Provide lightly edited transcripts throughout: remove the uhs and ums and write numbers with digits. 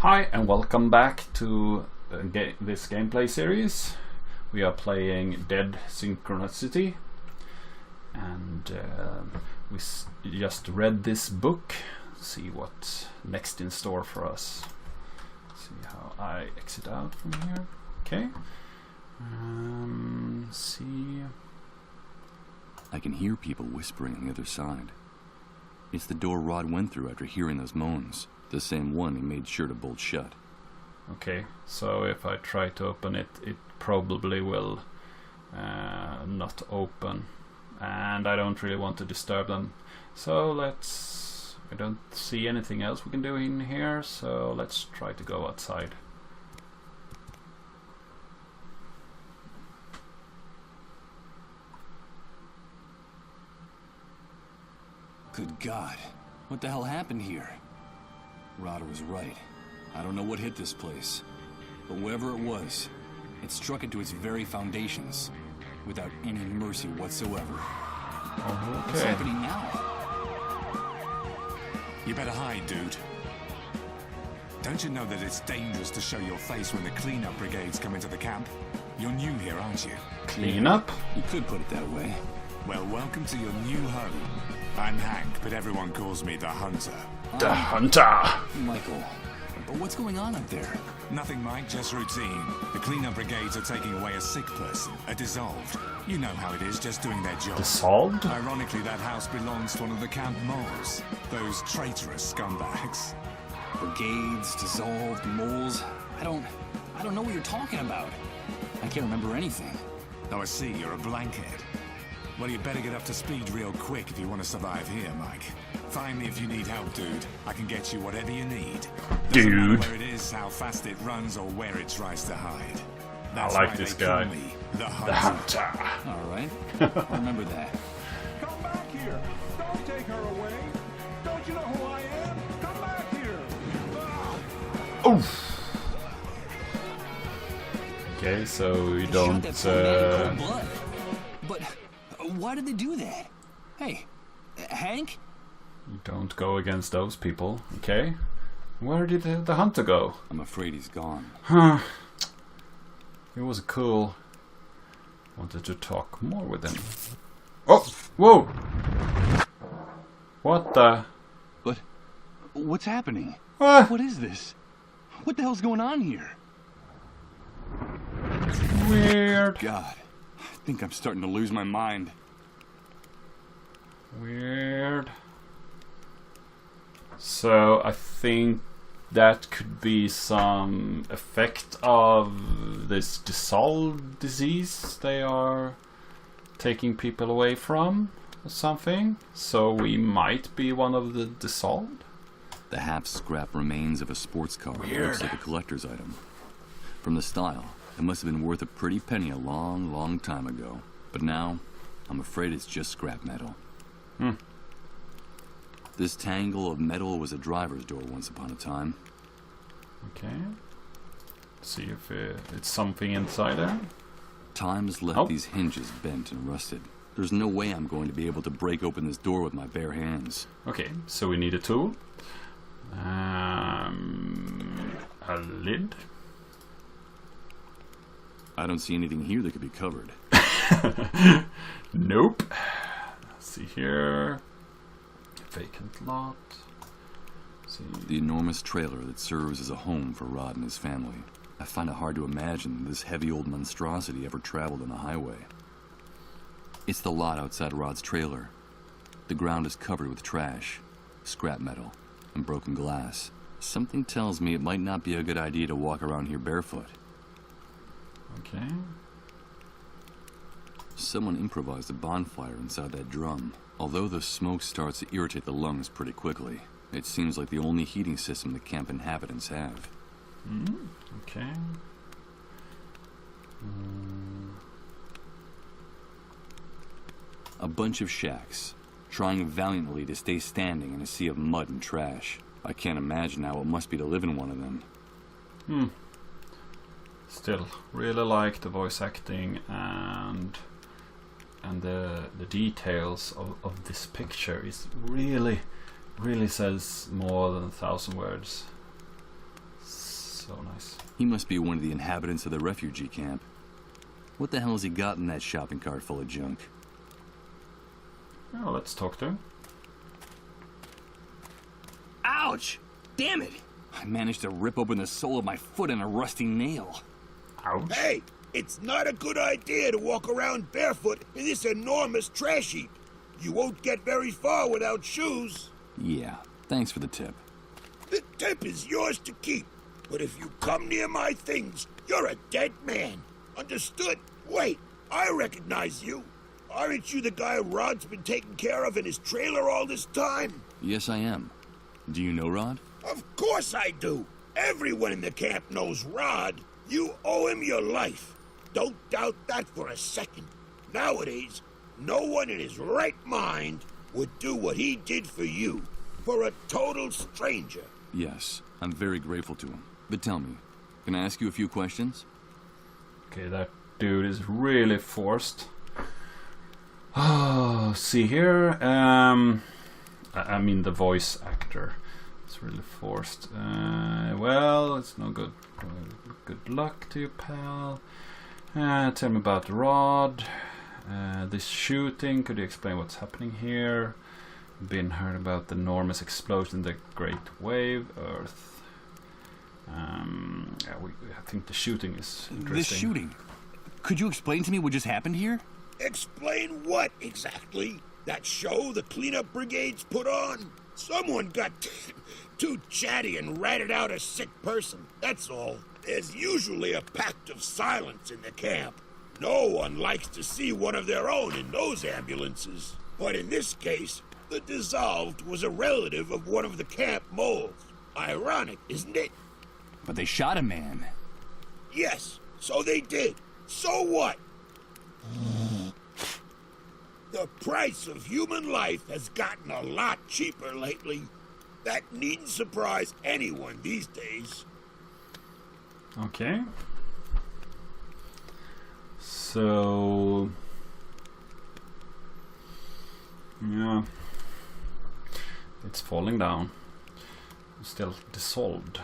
Hi and welcome back to this gameplay series. We are playing Dead Synchronicity, and we just read this book. See what's next in store for us. See how I exit out from here. Okay. See. I can hear people whispering on the other side. It's the door Rod went through after hearing those moans. The same one he made sure to bolt shut. Okay, so if I try to open it, it probably will not open. And I don't really want to disturb them. So I don't see anything else we can do in here, so let's try to go outside. Good God, what the hell happened here? Rod was right. I don't know what hit this place, but whatever it was, it struck into its very foundations, without any mercy whatsoever. Okay. What's happening now? You better hide, dude. Don't you know that it's dangerous to show your face when the cleanup brigades come into the camp? You're new here, aren't you? Clean up? You could put it that way. Well, welcome to your new home. I'm Hank, but everyone calls me the Hunter. The Hunter! Michael, but what's going on up there? Nothing, Mike, just routine. The cleanup brigades are taking away a sick person, a dissolved. You know how it is, just doing their job. Dissolved? Ironically, that house belongs to one of the camp moles. Those traitorous scumbags. Brigades, dissolved, moles. I don't know what you're talking about. I can't remember anything. Oh, I see, you're a blankhead. Well, you better get up to speed real quick if you want to survive here, Mike. Find me if you need help, dude. I can get you whatever you need. Doesn't matter where it is, how fast it runs, or where it tries to hide. That's I like why this they guy. call me the The Hunter. Hunter! All right, I'll remember that. Come back here! Don't take her away! Don't you know who I am? Come back here! Oof! Okay, so you don't. Shot that poor man in cold blood. But why did they do that? Hey, Hank? You don't go against those people, okay? Where did the Hunter go? I'm afraid he's gone. Huh. It was cool. Wanted to talk more with him. Oh! Whoa! What the? But what's happening? Ah, What is this? What the hell's going on here? weird. God, I think I'm starting to lose my mind. Weird. So I think that could be some effect of this dissolved disease they are taking people away from or something. So we might be one of the dissolved. The half-scrap remains of a sports car that looks like a collector's item. From the style, it must have been worth a pretty penny a long, long time ago. But now, I'm afraid it's just scrap metal. This tangle of metal was a driver's door once upon a time. Okay. See if it's something inside there. Time has left these hinges bent and rusted. There's no way I'm going to be able to break open this door with my bare hands. Okay, so we need a tool. A lid. I don't see anything here that could be covered. Nope. Let's see here. Vacant lot. See. The enormous trailer that serves as a home for Rod and his family. I find it hard to imagine this heavy old monstrosity ever traveled on a highway. It's the lot outside Rod's trailer. The ground is covered with trash, scrap metal, and broken glass. Something tells me it might not be a good idea to walk around here barefoot. Okay. Someone improvised a bonfire inside that drum. Although the smoke starts to irritate the lungs pretty quickly, it seems like the only heating system the camp inhabitants have. Okay. A bunch of shacks, trying valiantly to stay standing in a sea of mud and trash. I can't imagine how it must be to live in one of them. Still, really like the voice acting and the details of this picture is really says more than 1,000 words. So nice. He must be one of the inhabitants of the refugee camp. What the hell has he got in that shopping cart full of junk? Oh, let's talk to him. Ouch! Damn it! I managed to rip open the sole of my foot in a rusty nail. Ouch. Hey, it's not a good idea to walk around barefoot in this enormous trash heap. You won't get very far without shoes. Yeah, thanks for the tip. The tip is yours to keep. But if you come near my things, you're a dead man. Understood? Wait, I recognize you. Aren't you the guy Rod's been taking care of in his trailer all this time? Yes, I am. Do you know Rod? Of course I do. Everyone in the camp knows Rod. You owe him your life. Don't doubt that for a second. Nowadays, no one in his right mind would do what he did for you. For a total stranger. Yes, I'm very grateful to him. But tell me, can I ask you a few questions? Okay, that dude is really forced. Oh, see here. I mean the voice actor. It's really forced. Well, it's no good. Good luck to you, pal. Tell me about Rod. This shooting. Could you explain what's happening here? Been heard about the enormous explosion in the Great Wave Earth. I think the shooting is interesting. This shooting? Could you explain to me what just happened here? Explain what exactly? That show the cleanup brigades put on? Someone got too chatty and ratted out a sick person, that's all. There's usually a pact of silence in the camp. No one likes to see one of their own in those ambulances. But in this case, the dissolved was a relative of one of the camp moles. Ironic, isn't it? But they shot a man. Yes, so they did. So what? The price of human life has gotten a lot cheaper lately. That needn't surprise anyone these days. Okay. So... yeah. It's falling down. Still dissolved.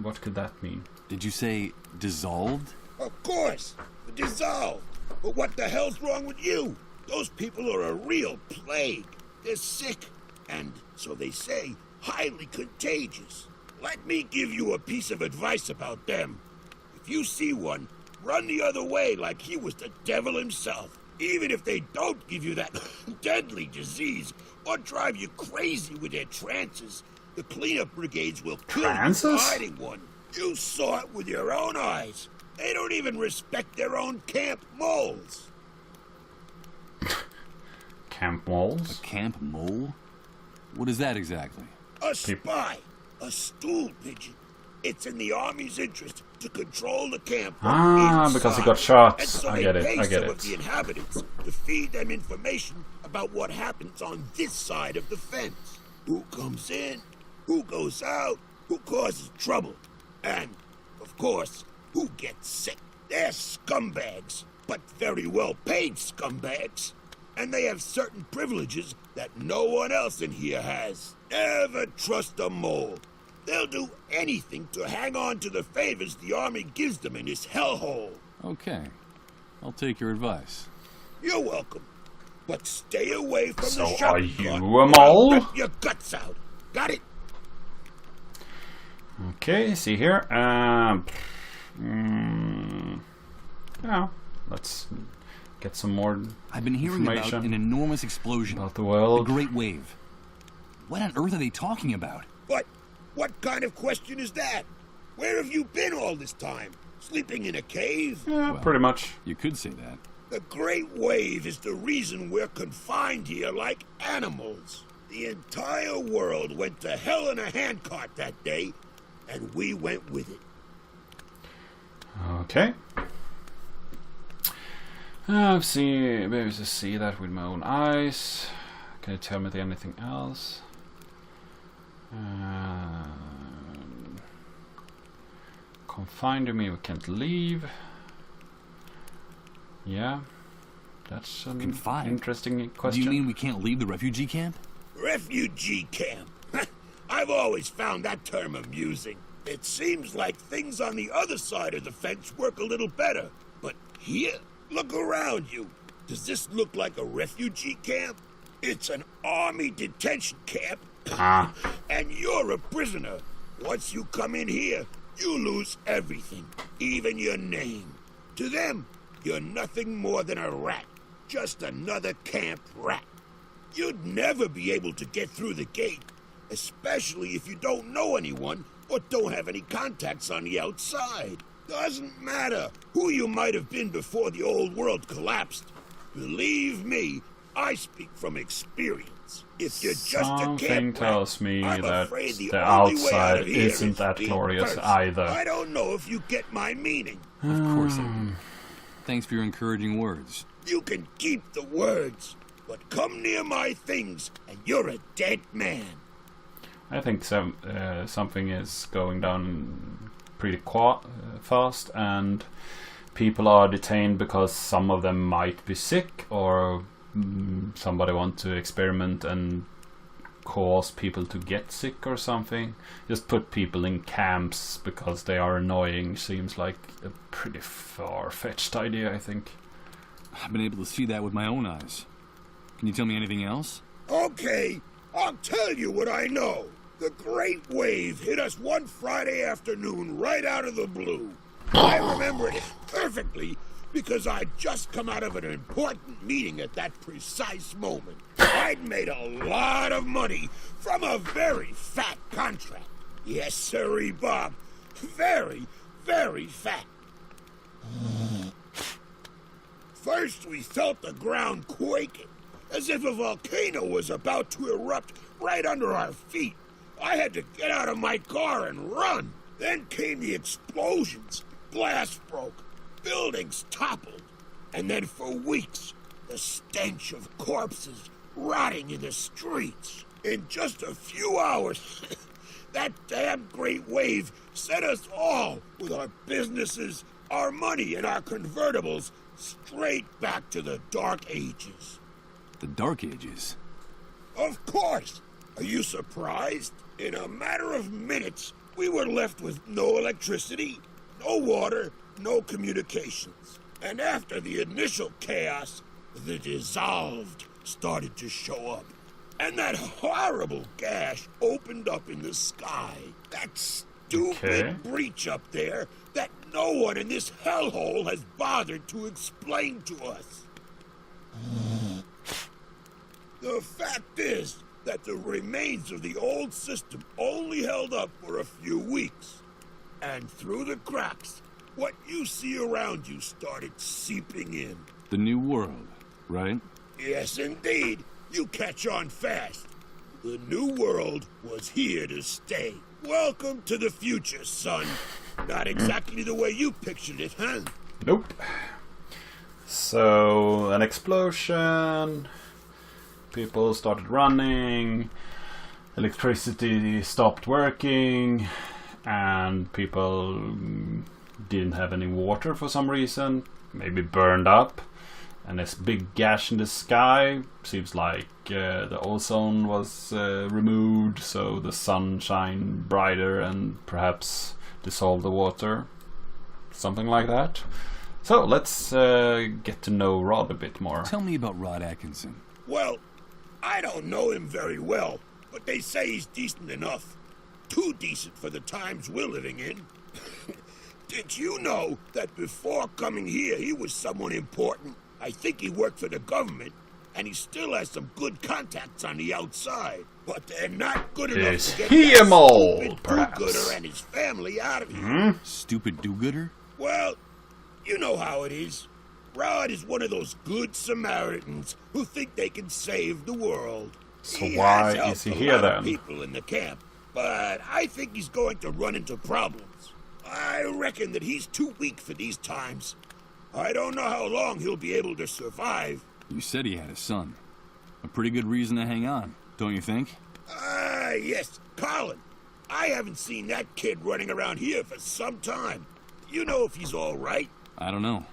What could that mean? Did you say dissolved? Of course, dissolved. But what the hell's wrong with you? Those people are a real plague. They're sick, and, so they say, highly contagious. Let me give you a piece of advice about them. If you see one, run the other way like he was the devil himself. Even if they don't give you that deadly disease or drive you crazy with their trances, the cleanup brigades will kill you for hiding one. You saw it with your own eyes. They don't even respect their own camp moles. Camp moles? A camp mole? What is that exactly? A spy. A stool pigeon. It's in the Army's interest to control the camp from because he inside. got shot. And so I they get it, pay I get some it. of the inhabitants to feed them information about what happens on this side of the fence. Who comes in, who goes out, who causes trouble, and, of course, who gets sick. They're scumbags, but very well-paid scumbags. And they have certain privileges that no one else in here has. Never trust a mole. They'll do anything to hang on to the favors the Army gives them in this hellhole. Okay. I'll take your advice. You're welcome. But stay away from So the shopping are you cart, a or I'll mole? rip your guts out. Got it? Okay, see here. Yeah, let's get some more I've been hearing about information an enormous explosion. about the The world. Great Wave. What on earth are they talking about? But what kind of question is that? Where have you been all this time? Sleeping in a cave? Yeah, Well, pretty much. You could say that. The Great Wave is the reason we're confined here like animals. The entire world went to hell in a handcart that day, and we went with it. Okay. I've been able to see that with my own eyes. Can you tell me anything else? Confined to me, we can't leave. Yeah, that's an Confined? interesting Do question. you mean we can't leave the refugee camp? Refugee camp. I've always found that term amusing. It seems like things on the other side of the fence work a little better. But here, look around you. Does this look like a refugee camp? It's an army detention camp. And you're a prisoner. Once you come in here, you lose everything, even your name. To them, you're nothing more than a rat. Just another camp rat. You'd never be able to get through the gate, especially if you don't know anyone or don't have any contacts on the outside. Doesn't matter who you might have been before the old world collapsed. Believe me, I speak from experience. If you're just Something a camp tells me rat, I'm that afraid the the only way out outside of here isn't is that feet glorious first. either. I don't know if you get my meaning. Of course I do. Thanks for your encouraging words. You can keep the words, but come near my things and you're a dead man. I think something is going down pretty fast, and people are detained because some of them might be sick, or somebody want to experiment and cause people to get sick or something. Just put people in camps because they are annoying seems like a pretty far-fetched idea, I think. I've been able to see that with my own eyes. Can you tell me anything else? Okay, I'll tell you what I know. The Great Wave hit us one Friday afternoon right out of the blue. I remember it perfectly because I'd just come out of an important meeting at that precise moment. I'd made a lot of money from a very fat contract. Yes, sirree, Bob. Very, very fat. First, we felt the ground quaking, as if a volcano was about to erupt right under our feet. I had to get out of my car and run. Then came the explosions. Glass broke. Buildings toppled. And then for weeks, the stench of corpses rotting in the streets. In just a few hours, that damn great wave sent us all, with our businesses, our money, and our convertibles, straight back to the Dark Ages. The Dark Ages? Of course! Are you surprised? In a matter of minutes, we were left with no electricity, no water, no communications. And after the initial chaos, the dissolved started to show up. And that horrible gash opened up in the sky. That stupid breach up there that no one in this hellhole has bothered to explain to us. The fact is that the remains of the old system only held up for a few weeks. And through the cracks, what you see around you started seeping in. The new world, right? Yes, indeed. You catch on fast. The new world was here to stay. Welcome to the future, son. Not exactly the way you pictured it, huh? Nope. So, an explosion. People started running. Electricity stopped working. And people didn't have any water for some reason. Maybe burned up. And this big gash in the sky. Seems like the ozone was removed, so the sun shined brighter and perhaps dissolved the water. Something like that. So let's get to know Rod a bit more. Tell me about Rod Atkinson. Well, I don't know him very well, but they say he's decent enough. Too decent for the times we're living in. Did you know that before coming here he was someone important? I think he worked for the government, and he still has some good contacts on the outside. But they're not good enough Is to get he that a mole, stupid perhaps? do-gooder and his family out of here. Stupid do-gooder? Well, you know how it is. Rod is one of those good Samaritans who think they can save the world. So He why has helped is he a here lot of then? people in the camp, but I think he's going to run into problems. I reckon that he's too weak for these times. I don't know how long he'll be able to survive. You said he had a son. A pretty good reason to hang on, don't you think? Yes, Colin. I haven't seen that kid running around here for some time. You know if he's all right? I don't know.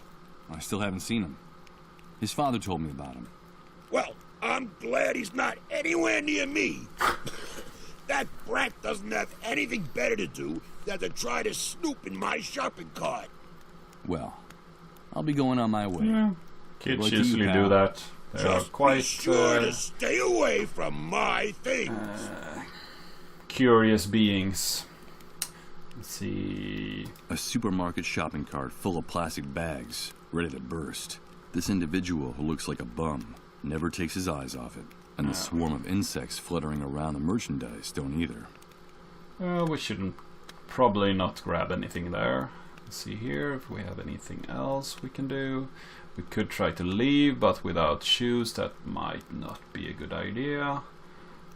I still haven't seen him. His father told me about him. Well, I'm glad he's not anywhere near me. That brat doesn't have anything better to do than to try to snoop in my shopping cart. Well, I'll be going on my way. Yeah. Kids Like you, usually do pal. that. They are Just quite be sure to stay away from my things. curious beings. Let's see. A supermarket shopping cart full of plastic bags, ready to burst. This individual, who looks like a bum, never takes his eyes off it. And the swarm of insects fluttering around the merchandise don't either. We shouldn't probably not grab anything there. Let's see here if we have anything else we can do. We could try to leave, but without shoes that might not be a good idea.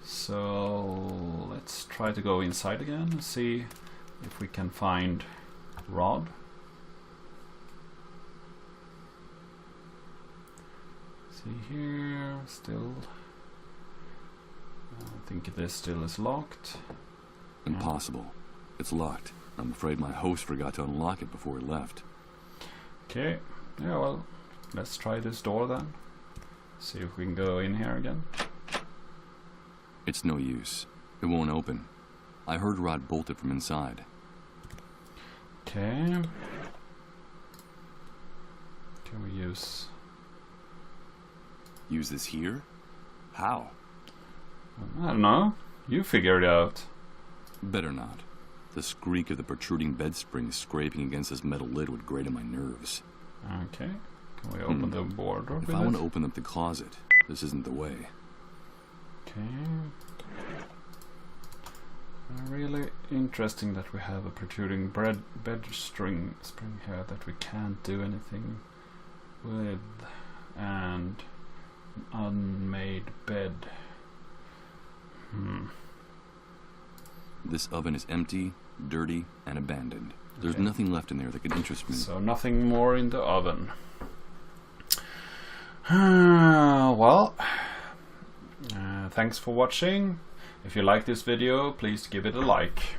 So let's try to go inside again and see if we can find Rod. See here, still. I think this still is locked. Impossible. It's locked. I'm afraid my host forgot to unlock it before he left. Okay, yeah, well, let's try this door then. See if we can go in here again. It's no use. It won't open. I heard Rod bolt it from inside. Okay. Can we use... Use this here? How? I don't know. You figure it out. Better not. The squeak of the protruding bed springs scraping against this metal lid would grate on my nerves. Okay. Can we open the wardrobe? If I want to open up the closet, this isn't the way. Okay. Really interesting that we have a protruding bed spring here that we can't do anything with, and an unmade bed. This oven is empty, dirty, and abandoned. There's Okay. nothing left in there that could interest me. So nothing more in the oven. Well, thanks for watching. If you like this video, please give it a like.